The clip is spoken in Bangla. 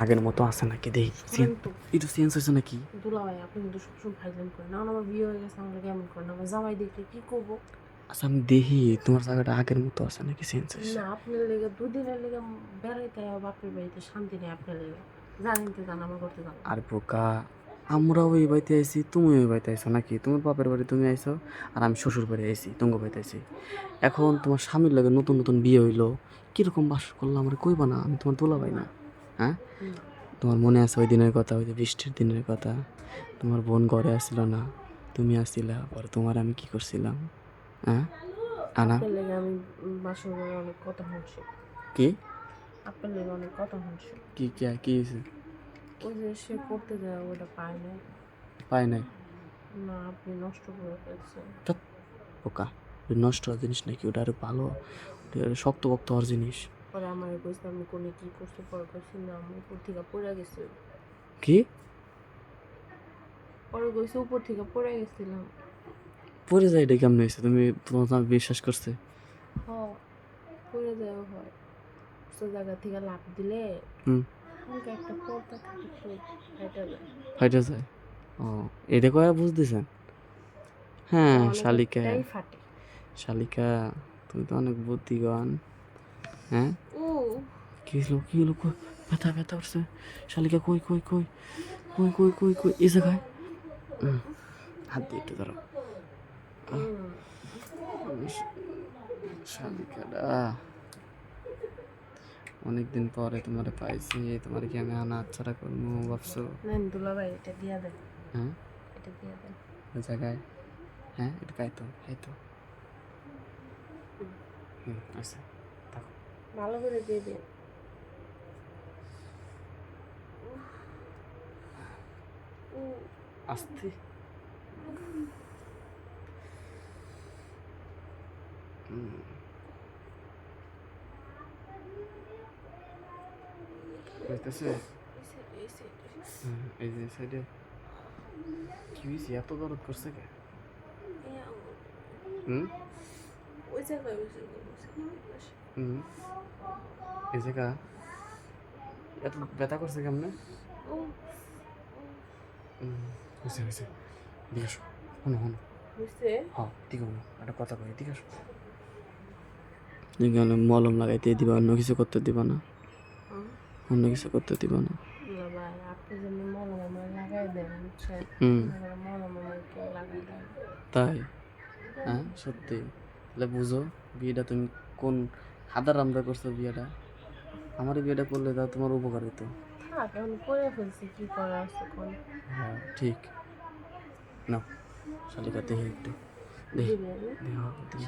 আগের মতো আছে নাকি দেখি একটু চেঞ্জ হয়েছে নাকি? দুলাভাই আপনি কিন্তু সবসময় ফাইজলাম করেন না, আমার বিয়ে হয়ে গেছে, আমাকে কেমন করেন, আমার জামাই দেখলে কি করবো? আচ্ছা আমি দেখি তোমার জায়গাটা আগের মতো আছে নাকি চেঞ্জ হয়েছে। না আপনার লেগে দুদিনের লেগে বেড়াইতে হয় বাপের বাড়িতে, শান্তি নেই আপনার লেগে, জানেন তো জান আমার করতে জান। আর বোকা, আমরাও এই বাড়িতে আইছি, তুমিও এই বাড়িতে আইছো নাকি? তোমার বাপের বাড়ি তুমি আইছো আর আমি শ্বশুর বাড়ি আইছি, তুঙ্গ বাড়িতে আইছি। এখন তোমার স্বামীর লাগে নতুন নতুন বিয়ে হইলো, কীরকম বাস করলাম আমরা কইবা না? আমি তোমার দুলাভাই না? হ্যাঁ, তোমার মনে আছে ওই দিনের কথা, ওই যে বৃষ্টির দিনের কথা? তোমার বোন ঘরে আসছিল না, তুমি আসছিলা, পরে তোমার আমি কি করছিলাম? হ্যাঁ আনা আপনার লেগে আমি বাসর ঘরে অনেক কথা শুনছি, কি আপনার লেগে অনেক কথা শুনছি। কি কি কি হয়েছে? ওই যে সে করতে যায় ওটা পায় না। পায় নাই? না আপনি নষ্ট করে ফেলছেন। ধ্যাৎ, বোকা, ওই নষ্ট হওয়ার জিনিস নাকি? ওটা আরো ভালো, ওটা আরো শক্ত পক্ত হওয়ার জিনিস। পরে আমার কইছে আমি কোনে কি করতে, পরে কইছি না আমি উপর থেকে পড়ে গেছি। কি পরে কইছে উপর থেকে পড়ে গেছিলাম। পরে যায় এটা কেমন হয়েছে? তুমি তোমার তো আমি বিশ্বাস করছে। হ, পড়ে যাওয়া হয়, সে জায়গা থেকে লাফ দিলে হুম, হালকা একটা পর্দা থাকে তো ফাইটা যায়। ফাইটা যায়? ও, এটা কয়া বুঝতেছেন? হ্যাঁ শালিকা, অনেকটাই ফাটে। শালিকা, তুমি তো অনেক বুদ্ধিমান। হ্যাঁ, ও কি হলো কি হলো? কই ব্যথা ব্যথা উঠছে? শালিকা কই কই কই কই কই কই কই এই জায়গায়? হাত দিয়ে একটু ধরো। শালিকাটা, অনেকদিন পরে তোমারে পাইছি, তোমার কি আমি আনা আচ্ছাটা করবো ভাবছো? নেন দুলাভাই এটা দিয়া দেন, হ্যাঁ, এটা দিয়া দেন। ওই জায়গায়, হ্যাঁ এটা খাইতো খাইতো। আচ্ছা থাকো। ভালো করে দিয়ে দিন। আস্তে। হইতেছে? এই যে সাইডে কি হয়েছে? এত দরদ করছে কে? হুম ওই জায়গায় হুম, এই জায়গা এত ব্যথা করছে কেমনে? হয়েছে হয়েছে, এদিকে আসো, শোনো শোনো। বুঝছে হ্যাঁ এদিকে শোনো, একটা কথা কই, এদিকে আসো। এখানে মলম লাগাইতে দিবা, অন্য কিছু করতে দিবা না, অন্য কিছু করতে দিবা না। ভাই আপনি যদি মলম আমার লাগাই দেন বুঝছেন, হুম, মলম আমার কেউ লাগাই দেন। তাই? হ্যাঁ সত্যি? তাহলে বুঝো, বিয়েটা তুমি কোন হাদার আমরা করছো বিয়েটা? আমার বিয়েটা করলে তা তোমার উপকার হতো। থাক এখন করে ফেলছি, কি করা আছে কোন। হ্যাঁ ঠিক, নাও শালিকা দেখি একটু, দেখি দিবেন দেখি, হ্যাঁ, দেখি।